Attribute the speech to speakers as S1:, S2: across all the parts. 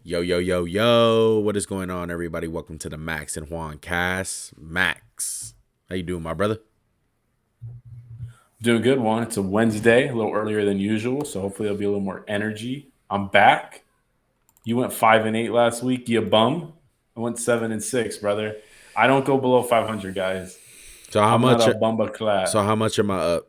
S1: Yo, yo, yo, yo. What is going on, everybody? Welcome to the Maxandjuancast. Max, how you doing, my brother?
S2: Doing good, one. It's a Wednesday, a little earlier than usual, so hopefully there'll be a little more energy. I'm back. You went 5-8 last week, you bum. I went 7-6, brother. I don't go below 500, guys.
S1: So how
S2: I'm not
S1: much?
S2: a bumba
S1: So
S2: clad.
S1: how much am I up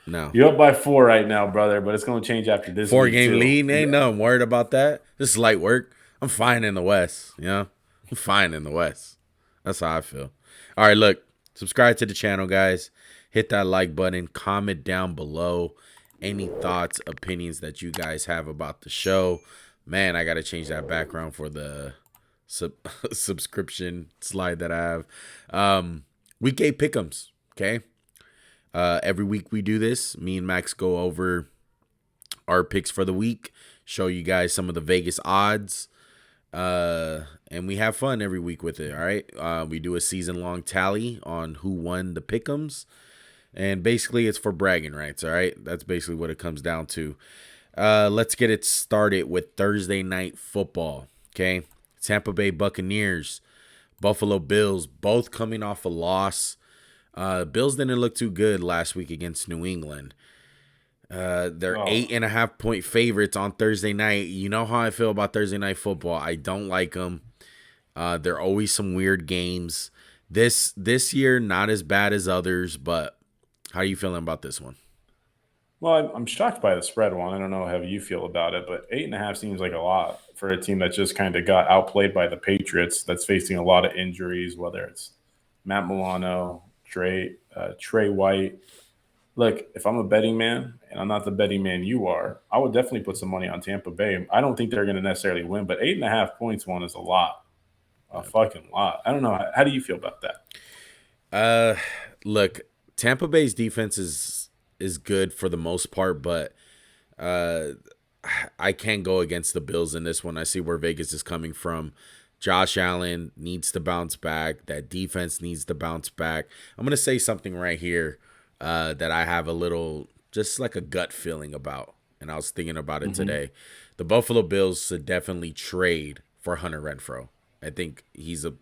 S1: now?
S2: You're up by 4 right now, brother, but it's going to change after this
S1: Four
S2: week
S1: game
S2: too.
S1: lead. Ain't nothing worried about that. This is light work. I'm fine in the West. I'm fine in the West. That's how I feel. All right, look. Subscribe to the channel, guys. Hit that like button. Comment down below any thoughts, opinions that you guys have about the show. Man, I gotta change that background for the subscription slide that I have. Week 8 pick'ems. Okay. Every week we do this. Me and Max go over our picks for the week, show you guys some of the Vegas odds, and we have fun every week with it. All right. We do a season-long tally on who won the pick'ems, and basically it's for bragging rights. All right. That's basically what it comes down to. Let's get it started with Thursday night football. Okay. Tampa Bay Buccaneers, Buffalo Bills, both coming off a loss. Bills didn't look too good last week against New England. They're
S2: Oh,
S1: 8.5-point favorites on Thursday night. You know how I feel about Thursday night football. I don't like them. There are always some weird games. This year, not as bad as others, but how are you feeling about this one?
S2: well, I'm shocked by the spread one. I don't know how you feel about it, but 8.5 seems like a lot for a team that just kind of got outplayed by the Patriots that's facing a lot of injuries, whether it's Matt Milano, Trey White. Look, if I'm a betting man, and I'm not the betting man you are, I would definitely put some money on Tampa Bay. I don't think they're going to necessarily win, but 8.5 points one is a lot, a fucking lot. I don't know. How do you feel about that?
S1: Uh, Look, Tampa Bay's defense is good for the most part, but uh, I can't go against the Bills in this one. I see where Vegas is coming from. Josh Allen needs to bounce back. That defense needs to bounce back. I'm gonna say something right here that I have a little, just like a gut feeling about, and I was thinking about it
S2: Hmm.
S1: today. The Buffalo Bills should definitely trade for Hunter Renfro. I think he's a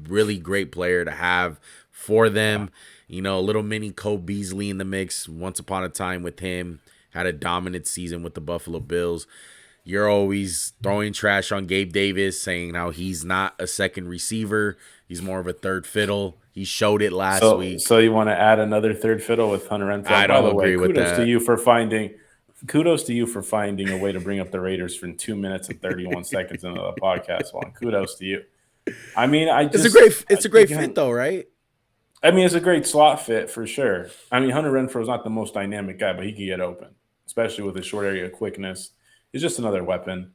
S1: really great player to have for
S2: Yeah.
S1: them. A little mini Cole Beasley in the mix. Once upon a time with him, had a dominant season with the Buffalo Bills. You're always throwing trash on Gabe Davis, saying how he's not a second receiver. He's more of a third fiddle. He showed it last
S2: So
S1: week.
S2: you want to add another third fiddle with Hunter Renfro?
S1: I
S2: By
S1: don't
S2: the way,
S1: agree with that.
S2: kudos to you for finding a way to bring up the Raiders from 2 minutes and 31 seconds into the podcast. One, kudos to you. I mean,
S1: It's a
S2: you
S1: great fit
S2: can.
S1: though, right?
S2: I mean, it's a great slot fit for sure. I mean, Hunter Renfro is not the most dynamic guy, but he can get open, especially with his short area quickness. He's just another weapon.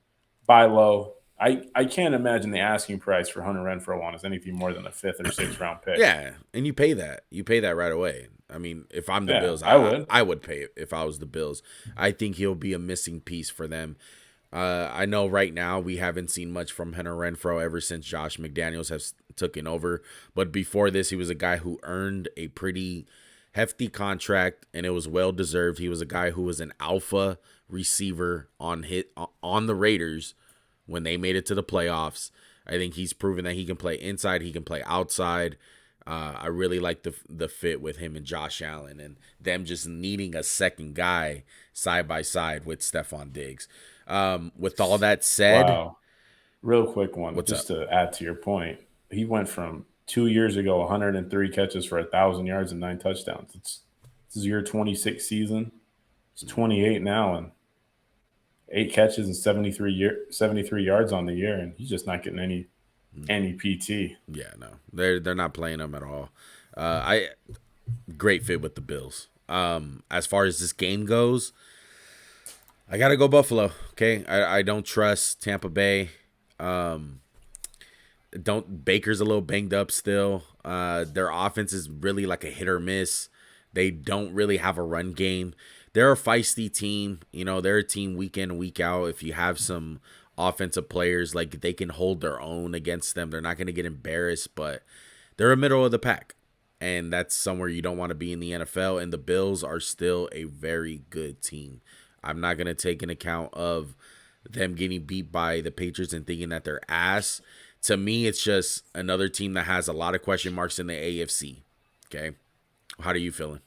S2: Buy low. I can't imagine the asking price for Hunter Renfro on is anything more than a fifth or sixth round pick.
S1: Yeah, and you pay that. You pay that right away. I mean, if I'm the
S2: Yeah,
S1: Bills,
S2: I would.
S1: I would pay it if I was the Bills. I think he'll be a missing piece for them. I know right now we haven't seen much from Hunter Renfro ever since Josh McDaniels has taken over. But before this, he was a guy who earned a pretty hefty contract, and it was well deserved. He was a guy who was an alpha receiver on the Raiders when they made it to the playoffs. I think he's proven that he can play inside, he can play outside. I really like the fit with him and Josh Allen, and them just needing a second guy side by side with Stephon Diggs. With all that said,
S2: Wow. Real quick one,
S1: what's
S2: just
S1: up?
S2: to add to your point. He went from 2 years ago, 103 catches for 1,000 yards and 9 touchdowns. This is your 26 season. It's 28 now and 8 catches and 73 yards on the year, and he's just not getting any PT.
S1: Yeah, no, they're not playing him at all. I Great fit with the Bills. As far as this game goes, I gotta go Buffalo. Okay, I don't trust Tampa Bay. Um, don't Baker's a little banged up still. Their offense is really like a hit or miss. They don't really have a run game. They're a feisty team. They're a team week in and week out. If you have some offensive players, like they can hold their own against them. They're not going to get embarrassed, but they're a middle of the pack. And that's somewhere you don't want to be in the NFL. And the Bills are still a very good team. I'm not going to take an account of them getting beat by the Patriots and thinking that they're ass. To me, it's just another team that has a lot of question marks in the AFC. Okay. How are you feeling?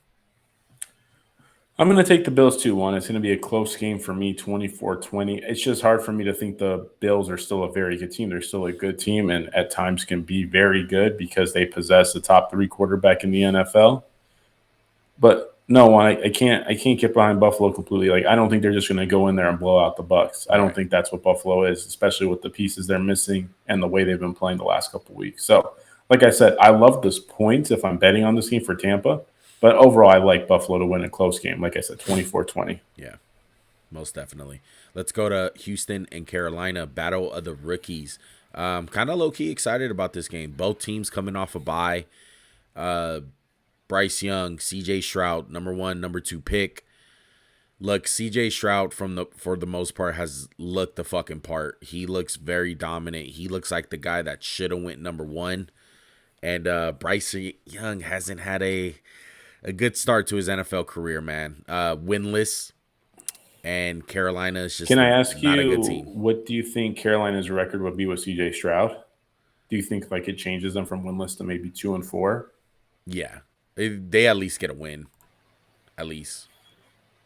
S2: I'm going to take the Bills 2-1. It's going to be a close game for me, 24-20. It's just hard for me to think the Bills are still a very good team. They're still a good team and at times can be very good because they possess the top 3 quarterback in the NFL. But no, I can't get behind Buffalo completely. Like I don't think they're just going to go in there and blow out the Bucs. I don't think that's what Buffalo is, especially with the pieces they're missing and the way they've been playing the last couple of weeks. So, like I said, I love this points if I'm betting on this game for Tampa. But overall, I like Buffalo to win a close game. Like I said, 24-20.
S1: Yeah, most definitely. Let's go to Houston and Carolina, battle of the rookies. Kind of low-key excited about this game. Both teams coming off a bye. Bryce Young, CJ Stroud, number 1, number 2 pick. Look, CJ Stroud for the most part has looked the fucking part. He looks very dominant. He looks like the guy that should have went number 1. And Bryce Young hasn't had a good start to his NFL career, man. Winless, and Carolina is just
S2: Can I ask
S1: not a
S2: you,
S1: good team.
S2: what do you think Carolina's record would be with CJ Stroud? Do you think like it changes them from winless to maybe 2-4?
S1: Yeah, they at least get a win, at least.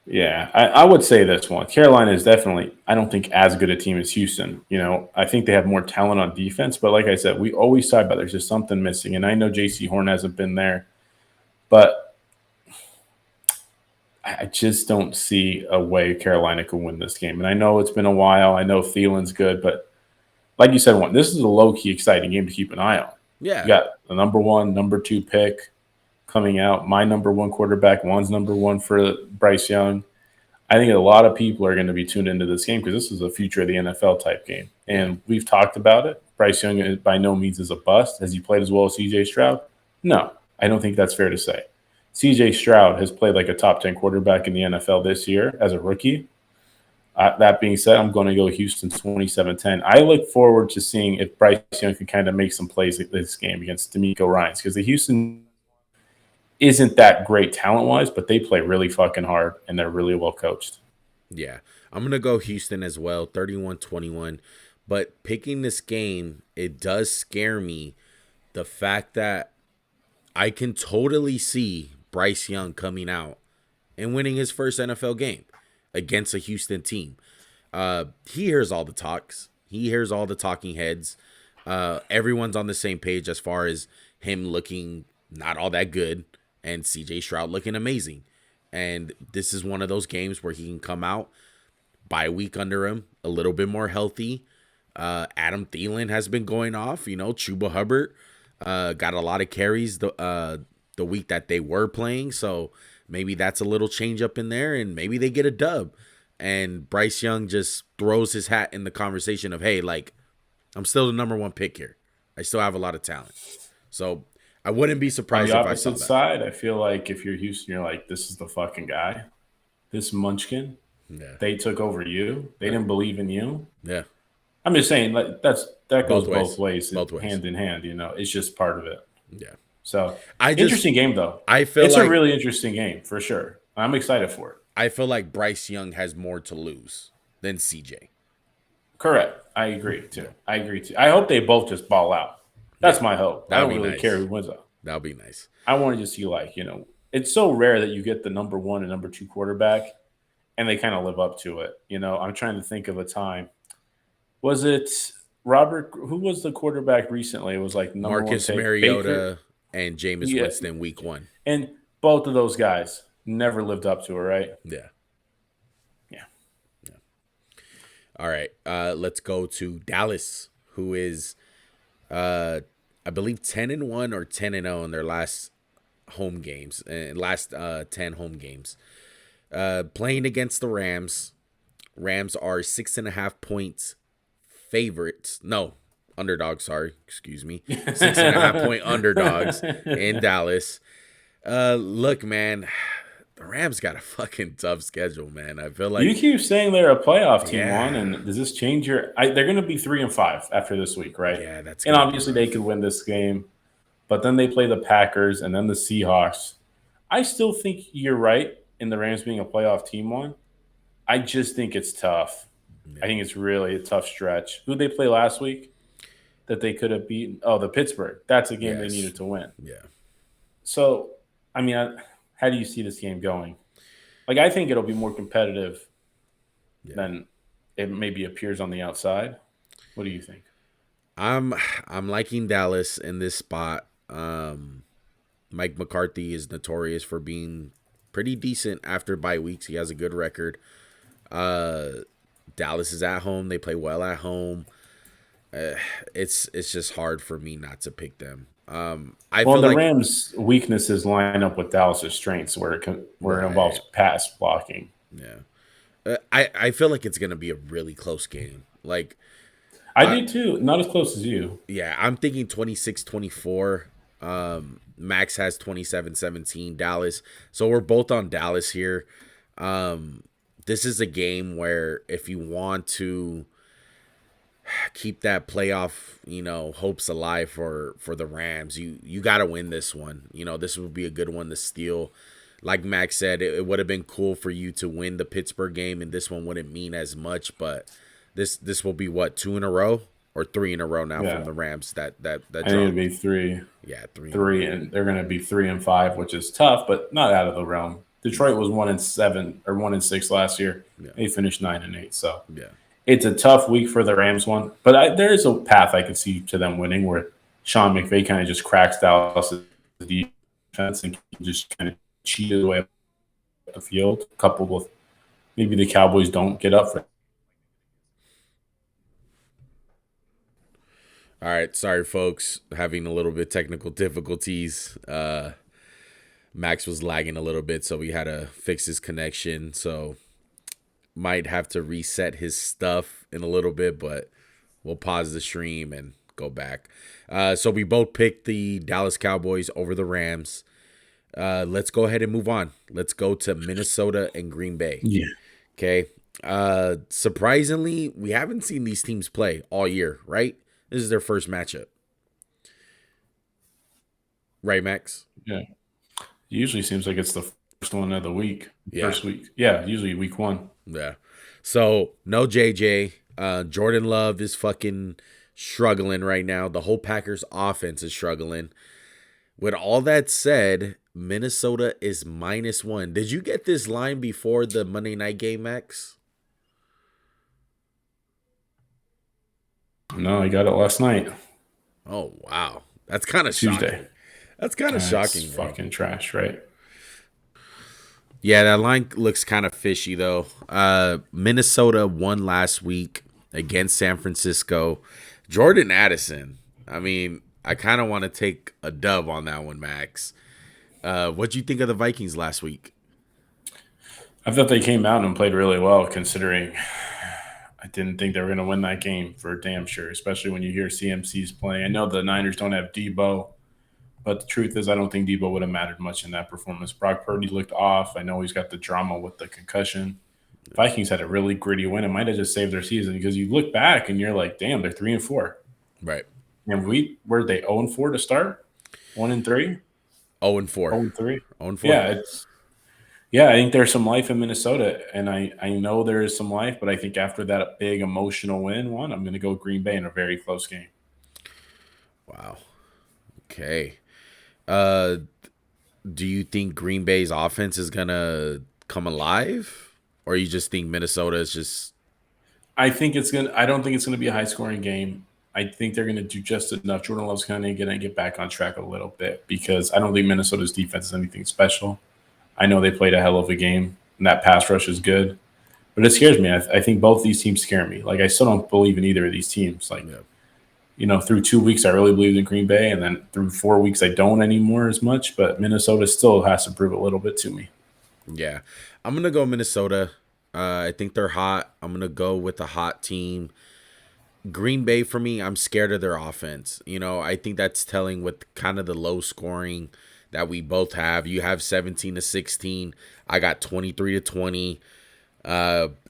S2: Yeah, I would say this one. Carolina is definitely, I don't think, as good a team as Houston. You know, I think they have more talent on defense, but like I said, we always talk about there's just something missing. And I know J.C. Horn hasn't been there, but I just don't see a way Carolina could win this game. And I know it's been a while. I know Thielen's good, but like you said, this is a low-key exciting game to keep an eye on.
S1: Yeah.
S2: You got the number 1, number 2 pick coming out. My number 1 quarterback, Juan's number 1 for Bryce Young. I think a lot of people are going to be tuned into this game because this is a future of the NFL type game. And we've talked about it. Bryce Young by no means is a bust. Has he played as well as CJ Stroud? No, I don't think that's fair to say. CJ Stroud has played like a top 10 quarterback in the NFL this year as a rookie. That being said, I'm going to go Houston 27-10. I look forward to seeing if Bryce Young can kind of make some plays at this game against D'Amico Ryans because the Houston isn't that great talent-wise, but they play really fucking hard, and they're really well coached.
S1: Yeah. I'm going to go Houston as well, 31-21. But picking this game, it does scare me, the fact that I can totally see Bryce Young coming out and winning his first NFL game against a Houston team. He hears all the talks. He hears all the talking heads. Everyone's on the same page as far as him looking not all that good and CJ Stroud looking amazing. And this is one of those games where he can come out, bye week under him, a little bit more healthy. Adam Thielen has been going off. Chuba Hubbard got a lot of carries the week that they were playing. So maybe that's a little change up in there, and maybe they get a dub. And Bryce Young just throws his hat in the conversation of, hey, like, I'm still the number 1 pick here. I still have a lot of talent. So I wouldn't be surprised if I saw that.
S2: On the opposite side, I feel like if you're Houston, you're like, this is the fucking guy. This munchkin. Yeah. They took over you. They didn't believe in you.
S1: Yeah.
S2: I'm just saying that goes both ways, hand in hand. It's just part of it.
S1: Yeah.
S2: So interesting game though. It's a really interesting game for sure. I'm excited for it.
S1: I feel like Bryce Young has more to lose than CJ.
S2: Correct. I agree too. I hope they both just ball out. That's my hope. I don't really care who wins out.
S1: That'll be nice.
S2: I want to just see it's so rare that you get the number 1 and number 2 quarterback, and they kind of live up to it. I'm trying to think of a time. Was it Robert? Who was the quarterback recently? It was like
S1: Marcus Mariota and Jameis Winston week 1.
S2: And both of those guys never lived up to it, right?
S1: Yeah. All right. Let's go to Dallas, who is, I believe, 10-1 or 10-0 in their last home games, last 10 home games. Playing against the Rams. Rams are 6.5 points favorites. No, underdogs, sorry. Excuse me. 6.5 point underdogs in Dallas. Look, man, the Rams got a fucking tough schedule, man. I feel like
S2: you keep saying they're a playoff team, Juan, and does this change your? They're going to be 3-5 after this week, right?
S1: Yeah, that's.
S2: And obviously they could win this game, but then they play the Packers and then the Seahawks. I still think you're right in the Rams being a playoff team. Juan, I just think it's tough. I think it's really a tough stretch. Who did they play last week that they could have beaten? Oh, the Pittsburgh. That's a game they
S1: Yes.
S2: needed to win.
S1: Yeah.
S2: So, I mean, how do you see this game going? Like, I think it'll be more competitive
S1: Yeah.
S2: than it maybe appears on the outside. What do you think?
S1: I'm I'm liking Dallas in this spot. Mike McCarthy is notorious for being pretty decent after bye weeks. He has a good record. Dallas is at home. They play well at home. It's just hard for me not to pick them. I
S2: Well,
S1: feel
S2: the
S1: like
S2: Rams' weaknesses line up with Dallas' strengths, where it involves
S1: right.
S2: pass blocking.
S1: Yeah. I feel like it's gonna be a really close game. Like
S2: I
S1: I
S2: do too. Not as close as you.
S1: yeah, I'm thinking 26-24. Max has 27-17 Dallas. So we're both on Dallas here. This is a game where if you want to keep that playoff, hopes alive for the Rams, you got to win this one. This would be a good one to steal. Like Max said, it would have been cool for you to win the Pittsburgh game, and this one wouldn't mean as much. But this will be what, 2 in a row or 3 in a row now from
S2: Yeah,
S1: the Rams that
S2: I think
S1: draw.
S2: it'd be three,
S1: Yeah, 3 in a
S2: three,
S1: row.
S2: and they're going to be 3-5, which is tough, but not out of the realm. Detroit was 1-7 or 1-6 last year.
S1: Yeah,
S2: They finished 9-8, so
S1: yeah,
S2: it's a tough week for the Rams one. But there is a path I could see to them winning, where Sean McVay kind of just cracks Dallas' defense and can just kind of cheat his way up the field, coupled with maybe the Cowboys don't get up for.
S1: All right, sorry folks, having a little bit technical difficulties. Max was lagging a little bit, so we had to fix his connection. So might have to reset his stuff in a little bit, but we'll pause the stream and go back. So we both picked the Dallas Cowboys over the Rams. Let's go ahead and move on. Let's go to Minnesota and Green Bay.
S2: Yeah.
S1: Okay. Surprisingly, we haven't seen these teams play all year, right? This is their first matchup. Right, Max?
S2: Yeah. It usually seems like it's the first one of the week.
S1: Yeah.
S2: First week. Yeah, usually week one.
S1: Yeah. So, no JJ. Jordan Love is fucking struggling right now. The whole Packers offense is struggling. With all that said, Minnesota is -1. Did you get this line before the Monday night game, Max?
S2: No, I got it last night.
S1: Oh, wow. That's kind of
S2: Tuesday.
S1: shocking. That's kind of shocking, bro.
S2: Fucking trash, right?
S1: Yeah, that line looks kind of fishy, though. Minnesota won last week against San Francisco. Jordan Addison. I mean, I kind of want to take a dub on that one, Max. What'd you think of the Vikings last week?
S2: I thought they came out and played really well, considering I didn't think they were going to win that game for damn sure, especially when you hear CMC's playing. I know the Niners don't have Debo, but the truth is I don't think Debo would have mattered much in that performance. Brock Purdy looked off. I know he's got the drama with the concussion. Vikings had a really gritty win. It might have just saved their season because you look back and you're like, damn, they're 3-4.
S1: Right.
S2: And were they 0-4 to start? 1-3?
S1: 0-4.
S2: 0-3?
S1: 0-4.
S2: Yeah, I think there's some life in Minnesota, and I know there is some life, but I think after that big emotional win, I'm going to go Green Bay in a very close game.
S1: Wow. Okay. Do you think Green Bay's offense is going to come alive? Or you just think Minnesota is just...
S2: I don't think it's going to be a high-scoring game. I think they're going to do just enough. Jordan Love's kind of going to get back on track a little bit because I don't think Minnesota's defense is anything special. I know they played a hell of a game, and that pass rush is good. But it scares me. I think both these teams scare me. Like, I still don't believe in either of these teams. Like, through 2 weeks, I really believed in Green Bay, and then through 4 weeks, I don't anymore as much. But Minnesota still has to prove a little bit to me.
S1: Yeah. I'm going to go Minnesota. I think they're hot. I'm going to go with a hot team. Green Bay, for me, I'm scared of their offense. I think that's telling with kind of the low scoring that we both have. You have 17-16. I got 23-20.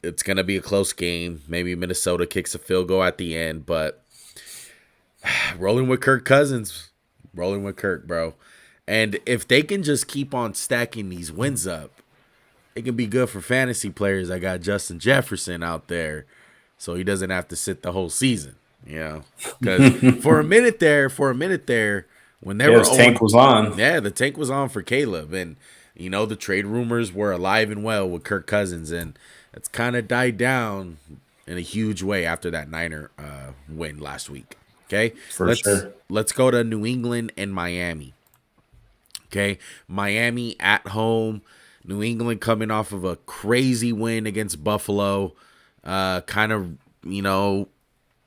S1: It's going to be a close game. Maybe Minnesota kicks a field goal at the end, but rolling with Kirk Cousins. Rolling with Kirk, bro. And if they can just keep on stacking these wins up, it can be good for fantasy players. I got Justin Jefferson out there. so he doesn't have to sit the whole season. You know, because for a minute there, when they were
S2: the tank was on.
S1: yeah, the tank was on for Caleb, and you know the trade rumors were alive and well with Kirk Cousins, and it's kind of died down in a huge way after that Niner win last week. Okay, let's go to New England and Miami. Okay, Miami at home. New England coming off of a crazy win against Buffalo. Kind of, you know,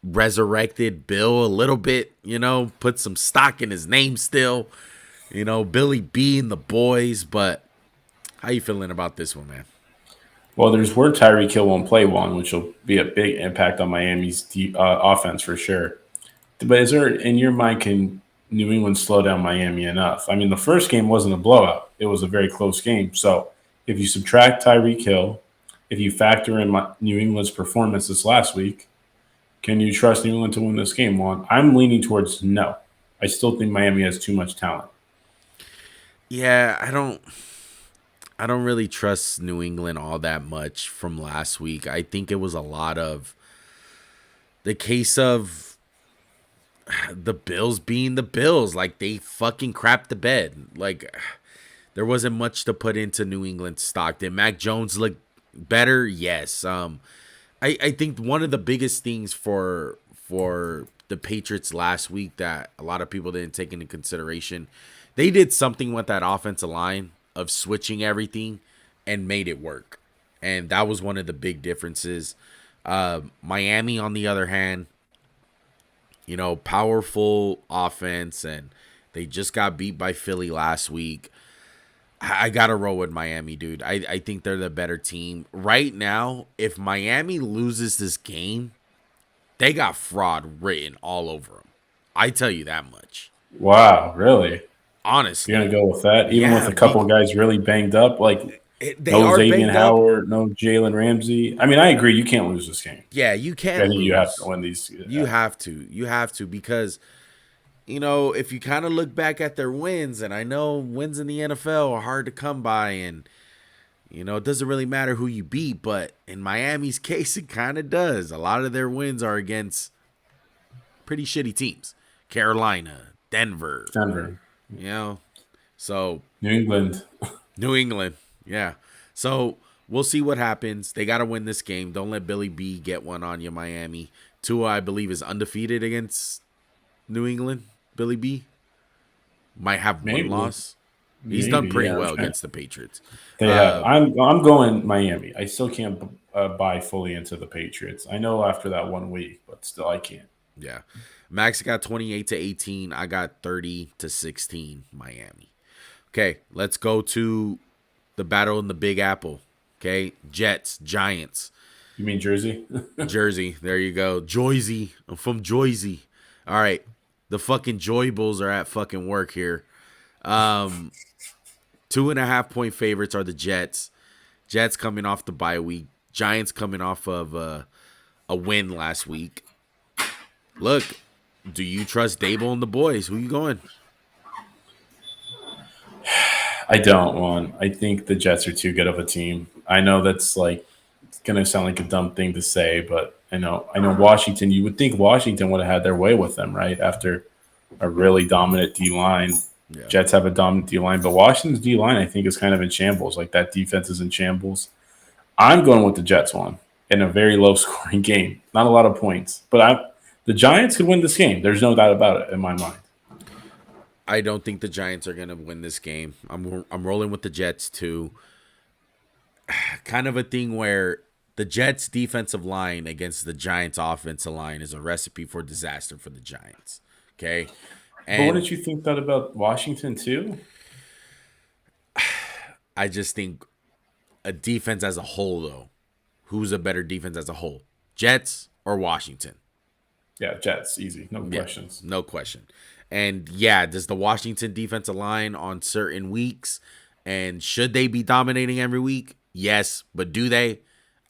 S1: resurrected Bill a little bit, you know, put some stock in his name still. You know, Billy B and the boys, but how you feeling about this one, man?
S2: Well, there's word Tyreek Hill won't play one, which will be a big impact on Miami's offense for sure. But is there, in your mind, can New England slow down Miami enough? I mean, the first game wasn't a blowout. It was a very close game. So if you subtract Tyreek Hill, if you factor in New England's performance this last week, can you trust New England to win this game? Well, I'm leaning towards no. I still think Miami has too much talent.
S1: Yeah, I don't really trust New England all that much from last week. I think it was a lot of the case of the Bills being the Bills. Like, they fucking crapped the bed. Like, there wasn't much to put into New England stock. Did Mac Jones look better? Yes. I think one of the biggest things for the Patriots last week that a lot of people didn't take into consideration, they did something with that offensive line of switching everything and made it work. And that was one of the big differences. Miami, on the other hand, you know, powerful offense, and they just got beat by Philly last week. I got to roll with Miami, dude. I think they're the better team. Right now, if Miami loses this game, they got fraud written all over them. I tell you that much.
S2: Wow, really?
S1: Honestly.
S2: You're going to go with that? Even with a couple of guys really banged up? Like, no Xavier Howard, no Jalen Ramsey. I mean, I agree. You can't lose this game.
S1: Yeah, you can't lose.
S2: You have to win these.
S1: You have to. You have to, because – you know, if you kind of look back at their wins, and I know wins in the NFL are hard to come by, and, you know, it doesn't really matter who you beat, but in Miami's case, it kind of does. A lot of their wins are against pretty shitty teams. Carolina, Denver. You know, so.
S2: New England,
S1: yeah. So we'll see what happens. They got to win this game. Don't let Billy B get one on you, Miami. Tua, I believe, is undefeated against New England. Billy B might have one loss. He's done pretty well against the Patriots.
S2: They have. I'm going Miami. I still can't buy fully into the Patriots. I know after that 1 week, but still I can't.
S1: Yeah. Max got 28-18. I got 30-16 Miami. Okay, let's go to the battle in the Big Apple. Okay, Jets, Giants.
S2: You mean Jersey?
S1: Jersey. There you go. Joyzy. I'm from Joyzy. All right. The fucking Joy Bulls are at fucking work here. 2.5-point favorites are the Jets. Jets coming off the bye week. Giants coming off of a win last week. Look, do you trust Dable and the boys? Who you going?
S2: I don't want. I think the Jets are too good of a team. I know that's like it's gonna sound like a dumb thing to say, but I know Washington, you would think Washington would have had their way with them, right? After a really dominant D-line. Yeah. Jets have a dominant D-line, but Washington's D-line, I think, is kind of in shambles. Like, that defense is in shambles. I'm going with the Jets one in a very low-scoring game. Not a lot of points. But the Giants could win this game. There's no doubt about it in my mind.
S1: I don't think the Giants are going to win this game. I'm rolling with the Jets, too. Kind of a thing where the Jets' defensive line against the Giants' offensive line is a recipe for disaster for the Giants. Okay?
S2: And but wouldn't you think that about Washington, too?
S1: I just think a defense as a whole, though. Who's a better defense as a whole? Jets or Washington?
S2: Yeah, Jets. Easy. No questions.
S1: No question. And, yeah, does the Washington defensive line on certain weeks, and should they be dominating every week? Yes. But do they?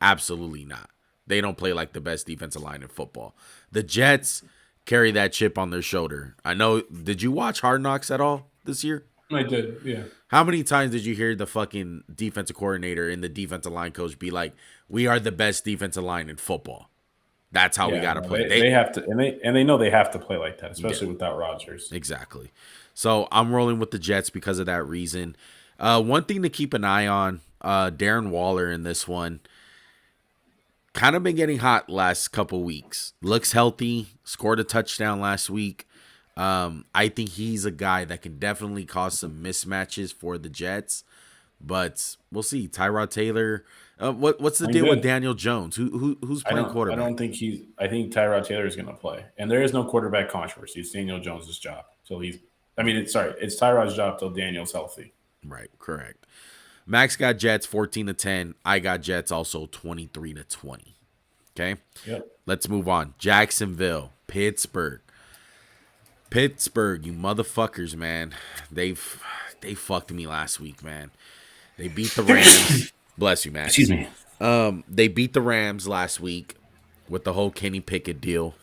S1: Absolutely not. They don't play like the best defensive line in football. The Jets carry that chip on their shoulder. I know. Did you watch Hard Knocks at all this year?
S2: I did, yeah.
S1: How many times did you hear the fucking defensive coordinator and the defensive line coach be like, we are the best defensive line in football? That's how we
S2: Yeah,
S1: got to
S2: no,
S1: play.
S2: they have to, and they know they have to play like that, especially without Rodgers.
S1: Exactly. So I'm rolling with the Jets because of that reason. One thing to keep an eye on, Darren Waller in this one. Kind of been getting hot last couple weeks. Looks healthy. Scored a touchdown last week. I think he's a guy that can definitely cause some mismatches for the Jets. But we'll see. Tyrod Taylor. What's the deal with Daniel Jones? Who's playing quarterback?
S2: I don't think he's. I think Tyrod Taylor is going to play, and there is no quarterback controversy. It's Daniel Jones' job. So he's. I mean, it's Tyrod's job till Daniel's healthy.
S1: Right. Correct. Max got Jets 14-10. I got Jets also 23-20. Okay.
S2: Yep.
S1: Let's move on. Jacksonville, Pittsburgh. Pittsburgh, you motherfuckers, man. They fucked me last week, man. They beat the Rams. Bless you, Max.
S2: Excuse me.
S1: They beat the Rams last week with the whole Kenny Pickett deal.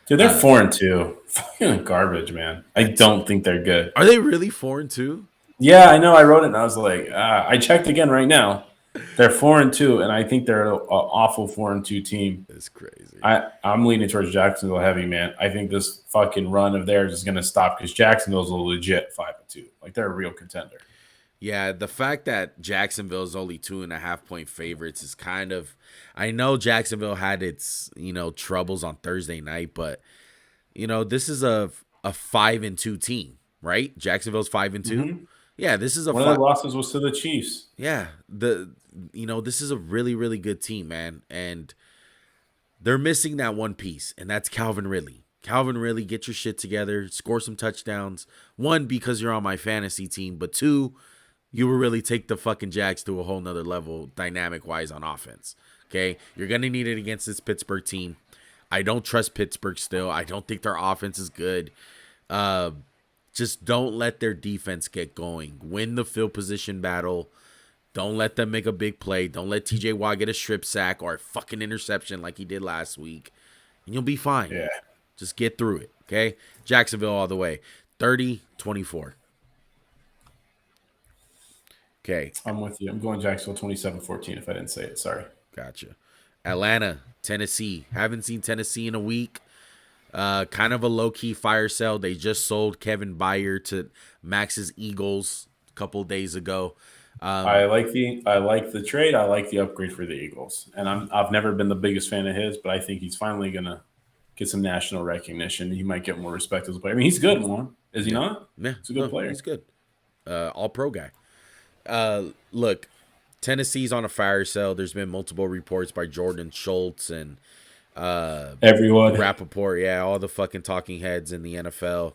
S2: Dude, they're 4-2. Fucking garbage, man. I don't think they're good.
S1: Are they really 4-2?
S2: Yeah, I know. I wrote it and I was like, I checked again right now. They're 4-2, and I think they're an awful 4-2 team.
S1: It's crazy.
S2: I'm leaning towards Jacksonville heavy, man. I think this fucking run of theirs is going to stop because Jacksonville's a legit 5-2. Like, they're a real contender.
S1: Yeah, the fact that Jacksonville's only 2.5-point favorites is kind of. I know Jacksonville had its troubles on Thursday night, but this is a 5-2 team, right? Jacksonville's 5-2. Mm-hmm. Yeah, this is
S2: one of the losses was to the Chiefs.
S1: Yeah, this is a really, really good team, man, and they're missing that one piece, and that's Calvin Ridley. Calvin Ridley, get your shit together, score some touchdowns. One, because you're on my fantasy team, but two, you will really take the fucking Jags to a whole nother level, dynamic-wise on offense. Okay, you're gonna need it against this Pittsburgh team. I don't trust Pittsburgh still. I don't think their offense is good. Just don't let their defense get going. Win the field position battle. Don't let them make a big play. Don't let TJ Watt get a strip sack or a fucking interception like he did last week. And you'll be fine.
S2: Yeah.
S1: Just get through it, okay? Jacksonville all the way. 30-24. Okay.
S2: I'm with you. I'm going Jacksonville 27-14 if I didn't say it. Sorry.
S1: Gotcha. Atlanta, Tennessee. Haven't seen Tennessee in a week. Kind of a low-key fire sale. They just sold Kevin Byard to Max's Eagles a couple days ago.
S2: I like the trade. I like the upgrade for the Eagles. And I've never been the biggest fan of his, but I think he's finally gonna get some national recognition. He might get more respect as a player. I mean, he's good, Warren. Is he not?
S1: Yeah,
S2: he's a good player.
S1: He's good. All-pro guy. Look, Tennessee's on a fire sale. There's been multiple reports by Jordan Schultz and
S2: everyone.
S1: Rappaport, yeah, all the fucking talking heads in the NFL.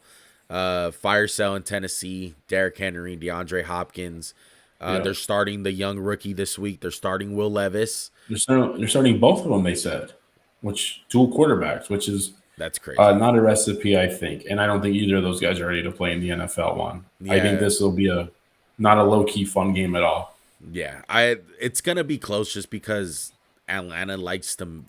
S1: Fire sale in Tennessee. Derrick Henry, DeAndre Hopkins. They're starting the young rookie this week. They're starting Will Levis.
S2: They're starting both of them, they said, which dual quarterbacks, which is
S1: that's crazy.
S2: Not a recipe, I think. And I don't think either of those guys are ready to play in the NFL one. Yeah. I think this will be not a low-key fun game at all.
S1: Yeah, it's going to be close just because Atlanta likes to,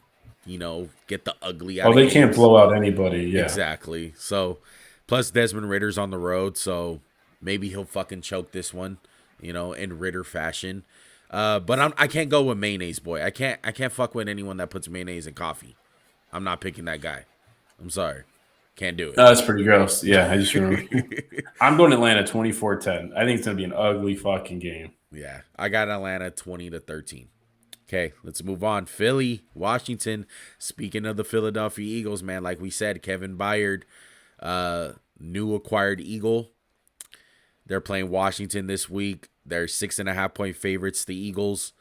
S1: get the ugly out of
S2: they can't blow out anybody. Yeah,
S1: exactly. So, plus Desmond Ritter's on the road, so maybe he'll fucking choke this one, in Ritter fashion. But I can't go with mayonnaise, boy. I can't fuck with anyone that puts mayonnaise in coffee. I'm not picking that guy. I'm sorry. Can't do it.
S2: That's pretty gross. Yeah, I just remember. I'm going Atlanta 24-10. I think it's going to be an ugly fucking game.
S1: Yeah, I got Atlanta 20-13. Okay, let's move on. Philly, Washington. Speaking of the Philadelphia Eagles, man, like we said, Kevin Byard, new acquired Eagle. They're playing Washington this week. They're 6.5-point favorites, the Eagles.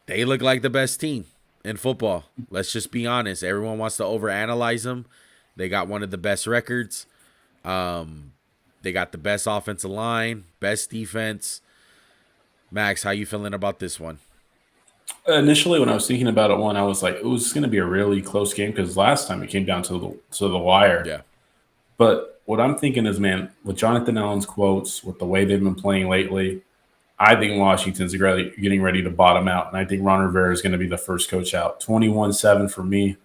S1: They look like the best team in football. Let's just be honest. Everyone wants to overanalyze them. They got one of the best records. They got the best offensive line, best defense. Max, how you feeling about this one?
S2: Initially, when I was thinking about it, I was like, it was going to be a really close game because last time it came down to the wire.
S1: Yeah.
S2: But what I'm thinking is, man, with Jonathan Allen's quotes, with the way they've been playing lately, I think Washington's getting ready to bottom out, and I think Ron Rivera is going to be the first coach out. 21-7 for me.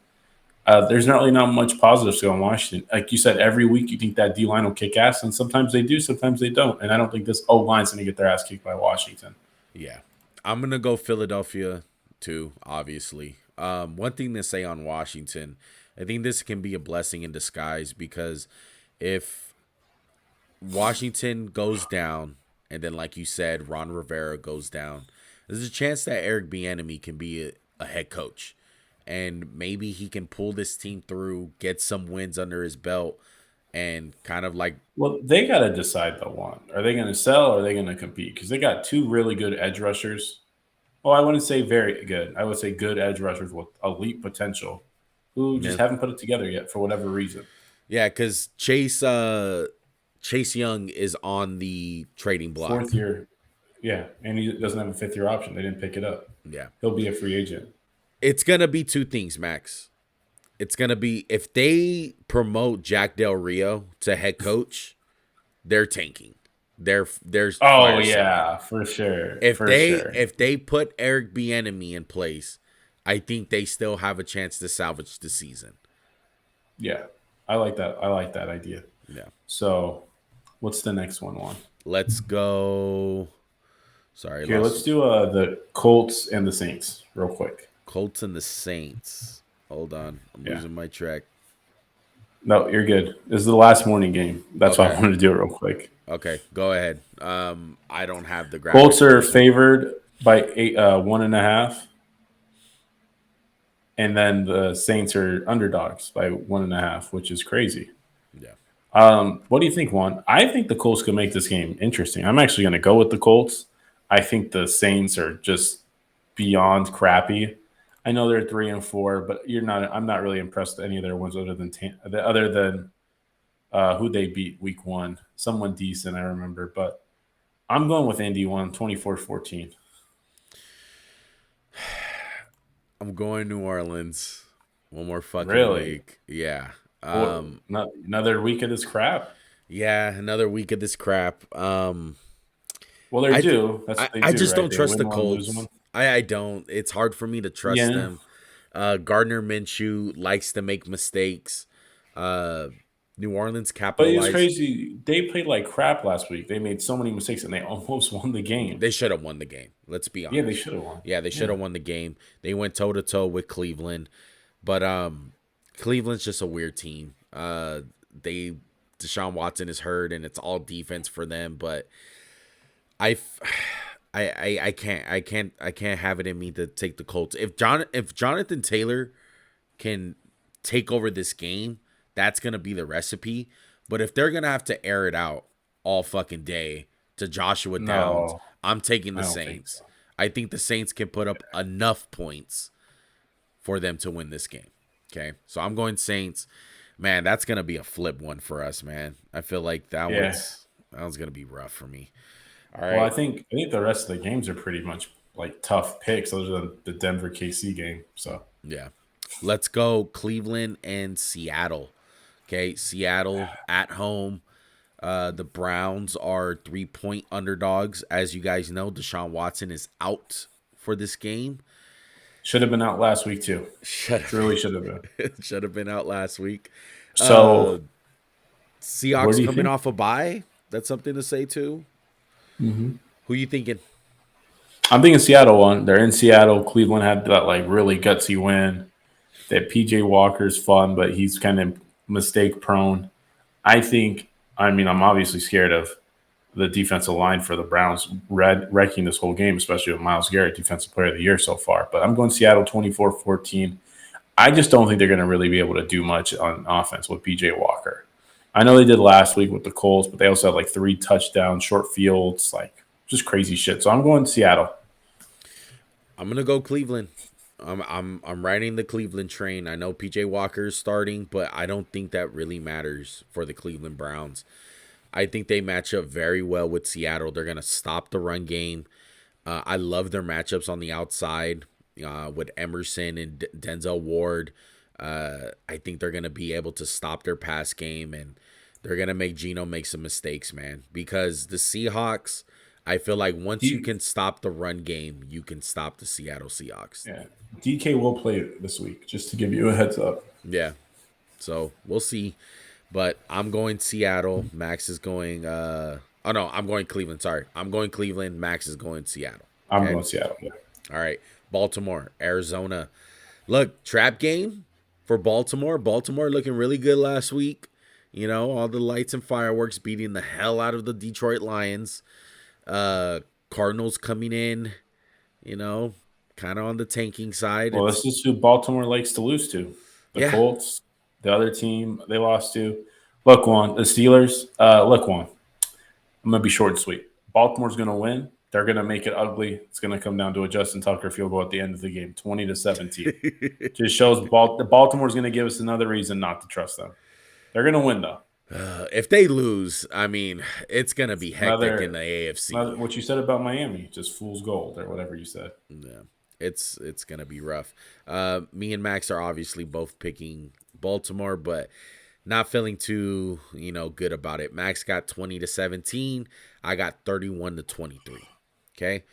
S2: There's really not much positives to go in Washington. Like you said, every week you think that D-line will kick ass, and sometimes they do, sometimes they don't. And I don't think this O-line's going to get their ass kicked by Washington.
S1: Yeah. I'm going to go Philadelphia, too, obviously. One thing to say on Washington, I think this can be a blessing in disguise because if Washington goes down, and then like you said, Ron Rivera goes down, there's a chance that Eric Bieniemy can be a head coach, and maybe he can pull this team through, get some wins under his belt, and kind of like
S2: Well, they got to decide the one. Are they going to sell or are they going to compete? Because they got two really good edge rushers. Well, I wouldn't say very good. I would say good edge rushers with elite potential who just
S1: yeah,
S2: haven't put it together yet for whatever reason.
S1: yeah, because Chase Young is on the trading block.
S2: Fourth year. Yeah. And he doesn't have a fifth year option. They didn't pick it up.
S1: Yeah,
S2: He'll be a free agent.
S1: it's gonna be two things, Max. It's gonna be if they promote Jack Del Rio to head coach, they're tanking. There's
S2: Oh, yeah, for sure.
S1: if they put Eric Bieniemy in place, I think they still have a chance to salvage the season.
S2: Yeah. I like that. I like that idea.
S1: Yeah.
S2: So what's the next one?
S1: Let's go. Sorry,
S2: Okay, let's do the Colts and the Saints real quick.
S1: Colts and the Saints. Hold on, I'm losing my track.
S2: No, you're good. This is the last morning game. That's why I
S1: Okay.
S2: wanted to do it real quick.
S1: Okay, go ahead. I don't have the graphics.
S2: Colts are favored by 1.5, and then the Saints are underdogs by 1.5, which is crazy.
S1: Yeah.
S2: What do you think, Juan? I think the Colts could make this game interesting. I'm actually going to go with the Colts. I think the Saints are just beyond crappy. I know they're 3-4, but I'm not really impressed with any of their ones other than who they beat week 1. Someone decent, I remember, but I'm going with Indy 24-14.
S1: I'm going New Orleans. One more fucking
S2: Really?
S1: week. Yeah.
S2: Another week of this crap.
S1: Yeah, another week of this crap.
S2: Well, they're due. That's what they do,
S1: I just
S2: right?
S1: don't
S2: They
S1: trust
S2: win
S1: the
S2: one, lose
S1: Colts.
S2: one.
S1: I don't. It's hard for me to trust
S2: Yeah.
S1: them. Gardner Minshew likes to make mistakes. New Orleans
S2: But
S1: capitalized.
S2: it's crazy. They played like crap last week. They made so many mistakes, and they almost won the game.
S1: They should have won the game. Let's be honest.
S2: Yeah, they should have won.
S1: Yeah, they should have won the game. They went toe to toe with Cleveland, but Cleveland's just a weird team. Deshaun Watson is hurt, and it's all defense for them. But I can't have it in me to take the Colts. If Jonathan Taylor can take over this game, that's gonna be the recipe. But if they're gonna have to air it out all fucking day to Joshua Downs, I'm taking the Saints.
S2: So.
S1: I think the Saints can put up enough points for them to win this game. Okay, so I'm going Saints. Man, that's gonna be a flip one for us, man. I feel like that one's gonna be rough for me. All right.
S2: Well, I think the rest of the games are pretty much like tough picks, other than the Denver KC game. So
S1: yeah, let's go Cleveland and Seattle. Okay, Seattle at home. The Browns are 3-point underdogs. As you guys know, Deshaun Watson is out for this game.
S2: should have been out last week too. Really should have been.
S1: Should have been out last week.
S2: So
S1: Seahawks coming off a bye. That's something to say too.
S2: Mm-hmm.
S1: Who you thinking?
S2: I'm thinking Seattle won. They're in Seattle. Cleveland had that like really gutsy win. That PJ Walker's fun, but he's kind of mistake prone. I'm obviously scared of the defensive line for the Browns wrecking this whole game, especially with Myles Garrett, defensive player of the year so far. But I'm going Seattle 24-14. I just don't think they're going to really be able to do much on offense with PJ Walker. I know they did last week with the Colts, but they also had like 3 touchdowns, short fields, like just crazy shit. So I'm going Seattle.
S1: I'm gonna go Cleveland. I'm riding the Cleveland train. I know PJ Walker is starting, but I don't think that really matters for the Cleveland Browns. I think they match up very well with Seattle. They're gonna stop the run game. I love their matchups on the outside with Emerson and Denzel Ward. I think they're gonna be able to stop their pass game, and they're gonna make Geno make some mistakes, man. Because the Seahawks, I feel like once you can stop the run game, you can stop the Seattle Seahawks.
S2: Yeah, DK will play this week, just to give you a heads up.
S1: Yeah, so we'll see. But I'm going Seattle. Max is going. I'm going Cleveland. Sorry, I'm going Cleveland. Max is going Seattle.
S2: I'm going Seattle. Yeah.
S1: All right, Baltimore, Arizona. Look, trap game for Baltimore. Baltimore looking really good last week. You know, all the lights and fireworks beating the hell out of the Detroit Lions. Cardinals coming in, you know, kind of on the tanking side.
S2: Well, this is who Baltimore likes to lose to. The
S1: Yeah.
S2: Colts, the other team they lost to. Look, Juan, the Steelers. Look, Juan, I'm going to be short and sweet. Baltimore's going to win. They're going to make it ugly. It's going to come down to a Justin Tucker field goal at the end of the game, 20-17. Just shows Baltimore's going to give us another reason not to trust them. They're going to win, though.
S1: If they lose, I mean, it's going to be hectic in the AFC.
S2: What you said about Miami, just fool's gold or whatever you said.
S1: Yeah, it's going to be rough. Me and Max are obviously both picking Baltimore, but not feeling too, good about it. Max got 20-17. I got 31-23. Okay,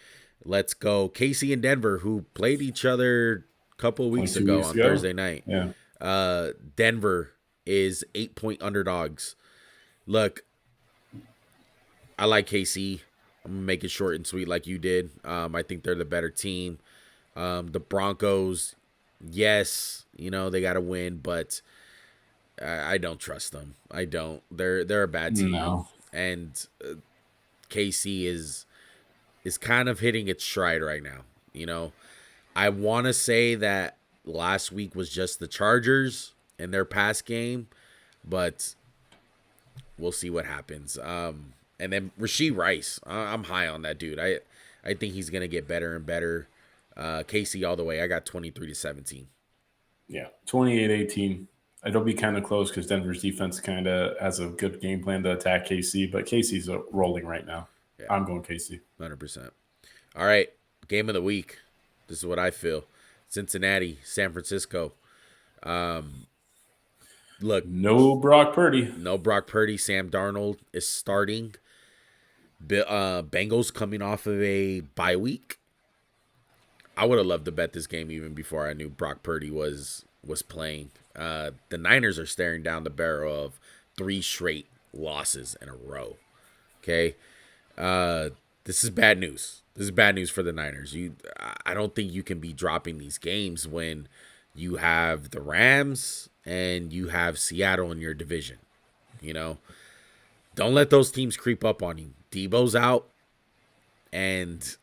S1: let's go. Casey and Denver, who played each other a couple of weeks ago on Thursday night.
S2: Yeah.
S1: Denver is 8-point underdogs. Look, I like KC. I'm gonna make it short and sweet like you did. I think they're the better team. The Broncos, yes, they got to win, but I don't trust them. I don't. They're a bad team, and KC is kind of hitting its stride right now. I want to say that last week was just the Chargers and their pass game, but we'll see what happens. And then Rashee Rice, I'm high on that dude. I think he's gonna get better and better. KC all the way. I got 23-17.
S2: Yeah, 28-18. It'll be kind of close because Denver's defense kind of has a good game plan to attack KC, but KC's rolling right now. Yeah. I'm going KC.
S1: 100%. All right, game of the week. This is what I feel. Cincinnati, San Francisco. Look,
S2: no Brock Purdy.
S1: No Brock Purdy. Sam Darnold is starting. Bengals coming off of a bye week. I would have loved to bet this game even before I knew Brock Purdy was playing. The Niners are staring down the barrel of 3 straight losses in a row. Okay, this is bad news. This is bad news for the Niners. I don't think you can be dropping these games when you have the Rams and you have Seattle in your division. Don't let those teams creep up on you. Debo's out, and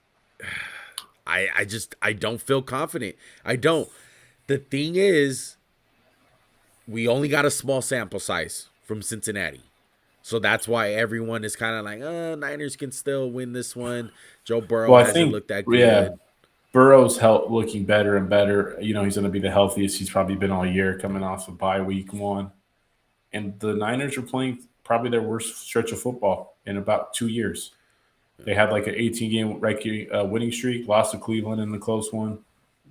S1: I don't feel confident. I don't. The thing is, we only got a small sample size from Cincinnati. So that's why everyone is kind of like, Niners can still win this one. Joe Burrow hasn't looked that good.
S2: Yeah, Burrow's looking better and better. He's going to be the healthiest he's probably been all year coming off of bye week 1. And the Niners are playing probably their worst stretch of football in about 2 years. They had like an 18-game winning streak, lost to Cleveland in the close one,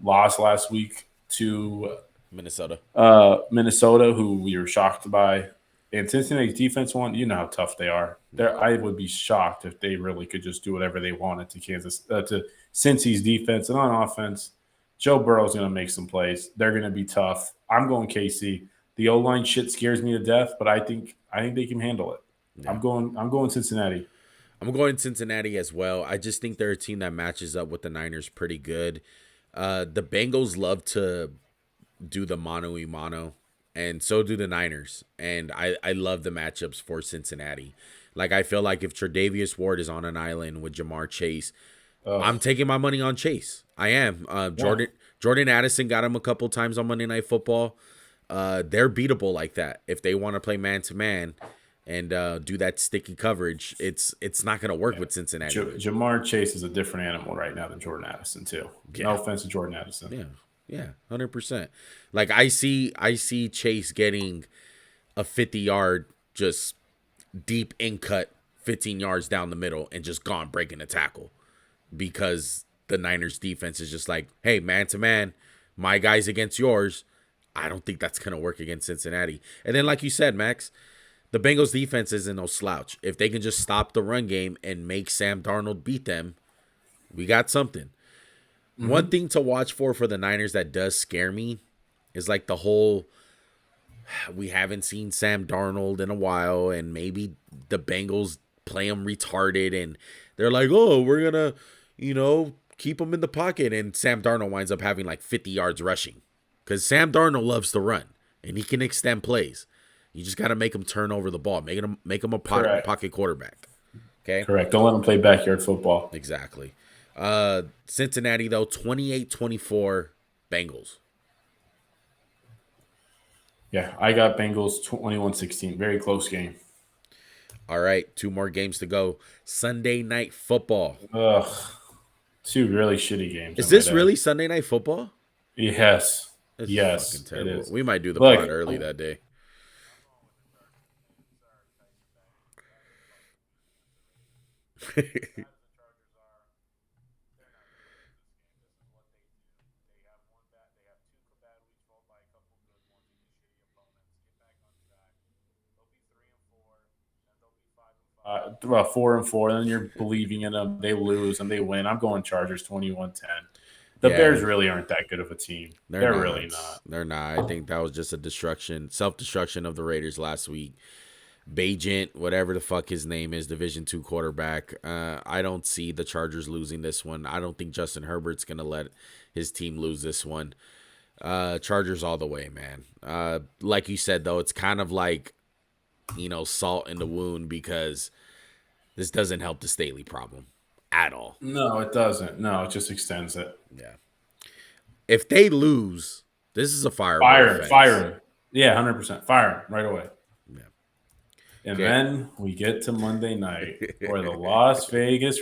S2: lost last week to
S1: Minnesota,
S2: who we were shocked by. And Cincinnati's defense won. You know how tough they are. I would be shocked if they really could just do whatever they wanted to to Cincy's defense. And on offense, Joe Burrow's going to make some plays. They're going to be tough. I'm going KC. The O-line shit scares me to death, but I think they can handle it. Yeah. I'm going Cincinnati.
S1: I'm going Cincinnati as well. I just think they're a team that matches up with the Niners pretty good. The Bengals love to do the mano-a-mano, and so do the Niners. And I love the matchups for Cincinnati. Like, I feel like if Tre'Davious Ward is on an island with Jamar Chase, I'm taking my money on Chase. I am. Jordan Addison got him a couple times on Monday Night Football. They're beatable like that. If they want to play man-to-man and do that sticky coverage, it's not going to work with Cincinnati.
S2: Jamar Chase is a different animal right now than Jordan Addison, too. Yeah. No offense to Jordan Addison.
S1: Yeah, 100%. Like, I see Chase getting a 50-yard just deep in cut 15 yards down the middle and just gone breaking a tackle because the Niners defense is just like, hey, man-to-man, my guys against yours. I don't think that's going to work against Cincinnati. And then, like you said, Max, the Bengals defense isn't no slouch. If they can just stop the run game and make Sam Darnold beat them, we got something. Mm-hmm. One thing to watch for the Niners that does scare me is like the whole, we haven't seen Sam Darnold in a while, and maybe the Bengals play him retarded, and they're like, oh, we're going to, keep him in the pocket, and Sam Darnold winds up having like 50 yards rushing. because Sam Darnold loves to run, and he can extend plays. You just got to make him turn over the ball, make him a pocket quarterback. Okay?
S2: Correct. Don't let him play backyard football.
S1: Exactly. Cincinnati, though, 28-24 Bengals.
S2: Yeah, I got Bengals 21-16. Very close game.
S1: All right, 2 more games to go. Sunday Night Football.
S2: Ugh. 2 really shitty games.
S1: Is this really Sunday Night Football?
S2: Yes.
S1: This
S2: yes.
S1: Is fucking terrible.
S2: It is.
S1: We might do the pod early that day.
S2: Well, 4-4, and then you're believing in them. They lose and they win. I'm going Chargers 21-10. The Bears really aren't that good of a team. They're really not.
S1: They're not. I think that was just a self-destruction of the Raiders last week. Bajent, whatever the fuck his name is, Division II quarterback. I don't see the Chargers losing this one. I don't think Justin Herbert's going to let his team lose this one. Chargers all the way, man. Like you said, though, it's kind of like, salt in the wound because this doesn't help the Staley problem at all.
S2: No, it doesn't. No, it just extends it.
S1: Yeah. If they lose, this is a fire
S2: him. Yeah, 100%. Fire him right away.
S1: Yeah.
S2: And then we get to Monday night where the Las Vegas.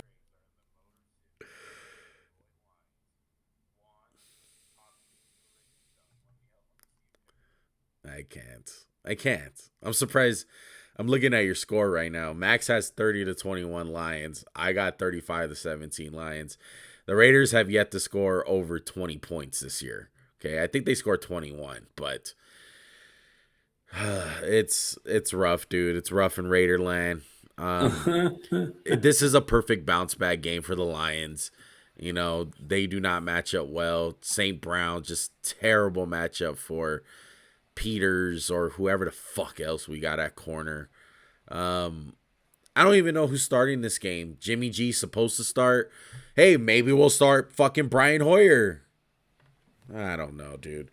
S1: I can't. I'm surprised. I'm looking at your score right now. Max has 30-21 Lions. I got 35-17 Lions. The Raiders have yet to score over 20 points this year. Okay, I think they scored 21, but it's rough, dude. It's rough in Raiderland. This is a perfect bounce back game for the Lions. They do not match up well. St. Brown, just terrible matchup for Peters or whoever the fuck else we got at corner. I don't even know who's starting this game. Jimmy G's supposed to start. Hey, maybe we'll start fucking Brian Hoyer. I don't know, dude.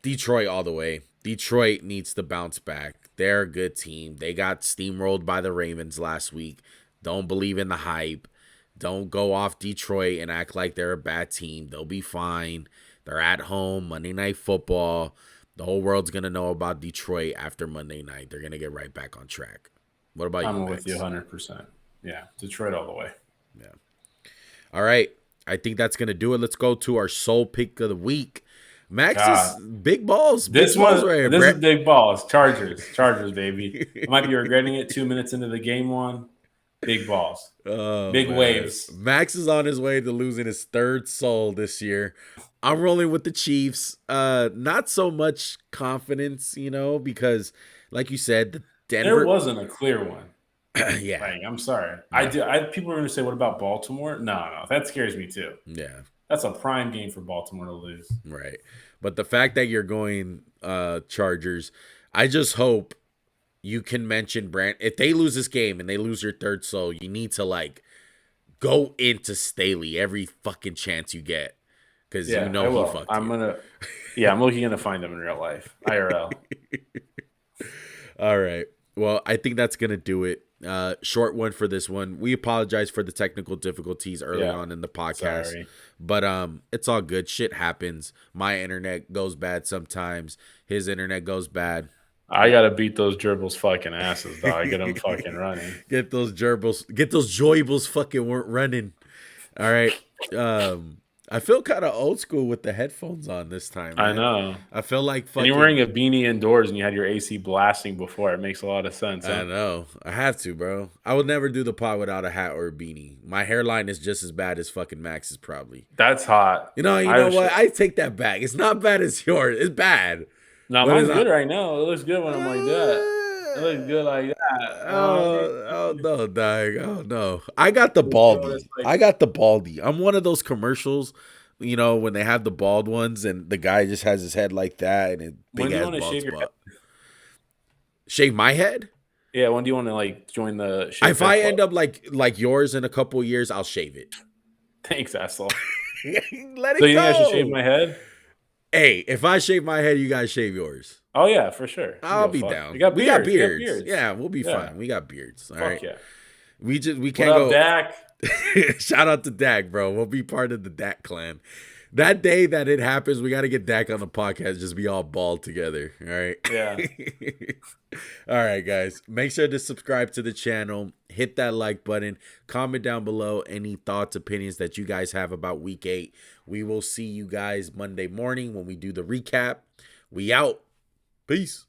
S1: Detroit all the way. Detroit needs to bounce back. They're a good team. They got steamrolled by the Ravens last week. Don't believe in the hype. Don't go off Detroit and act like they're a bad team. They'll be fine. They're at home. Monday Night Football. The whole world's going to know about Detroit after Monday night. They're going to get right back on track. What about you,
S2: I'm
S1: Max?
S2: with you 100%. Yeah, Detroit all the way.
S1: Yeah. All right. I think that's going to do it. Let's go to our soul pick of the week. Max's big balls.
S2: This is big balls. Chargers, baby. I might be regretting it 2 minutes into the game one. Big balls. Big waves.
S1: Max is on his way to losing his third soul this year. I'm rolling with the Chiefs. Not so much confidence, because like you said, the Denver.
S2: There wasn't a clear one.
S1: Yeah.
S2: Like, I'm sorry. People are going to say, what about Baltimore? No, that scares me too.
S1: Yeah.
S2: That's a prime game for Baltimore to lose.
S1: Right. But the fact that you're going Chargers, I just hope you can mention Brand. If they lose this game and they lose your third soul, you need to go into Staley every fucking chance you get. Because he fucked you.
S2: I'm looking to find them in real life. IRL.
S1: All right. Well, I think that's going to do it. Short one for this one. We apologize for the technical difficulties early on in the podcast.
S2: Sorry.
S1: But it's all good. Shit happens. My internet goes bad sometimes. His internet goes bad.
S2: I got to beat those gerbils fucking asses, dog. Get them fucking running.
S1: Get those joybles fucking running. All right. I feel kind of old school with the headphones on this time. Man.
S2: I know.
S1: I feel like fucking.
S2: And you're wearing a beanie indoors and you had your AC blasting before. It makes a lot of sense. Huh?
S1: I know. I have to, bro. I would never do the pod without a hat or a beanie. My hairline is just as bad as fucking Max's probably.
S2: That's hot.
S1: You know what? I take that back. It's not bad as yours. It's bad.
S2: No, mine's good right now. It looks good when I'm like that. It looks good like that.
S1: Oh no, dog. Oh no. I got the baldy. I'm one of those commercials, when they have the bald ones and the guy just has his head like that and a big ass bald spot. Shave my head?
S2: Yeah, when do you want to join the
S1: shave? If I end up like yours in a couple of years, I'll shave it.
S2: Thanks, asshole.
S1: Let it go.
S2: So you think I should shave my head?
S1: Hey, if I shave my head, you guys shave yours.
S2: Oh yeah, for sure.
S1: I'll be down.
S2: We got
S1: We got
S2: beards.
S1: beards. Yeah, we'll be fine. We got beards. All
S2: Fuck
S1: right.
S2: yeah.
S1: We
S2: What
S1: can't
S2: up,
S1: go.
S2: Dak?
S1: Shout out to Dak, bro. We'll be part of the Dak clan. That day that it happens, we got to get Dak on the podcast. Just be all bald together. All right.
S2: Yeah.
S1: All right, guys. Make sure to subscribe to the channel. Hit that like button. Comment down below any thoughts, opinions that you guys have about Week 8. We will see you guys Monday morning when we do the recap. We out. Peace.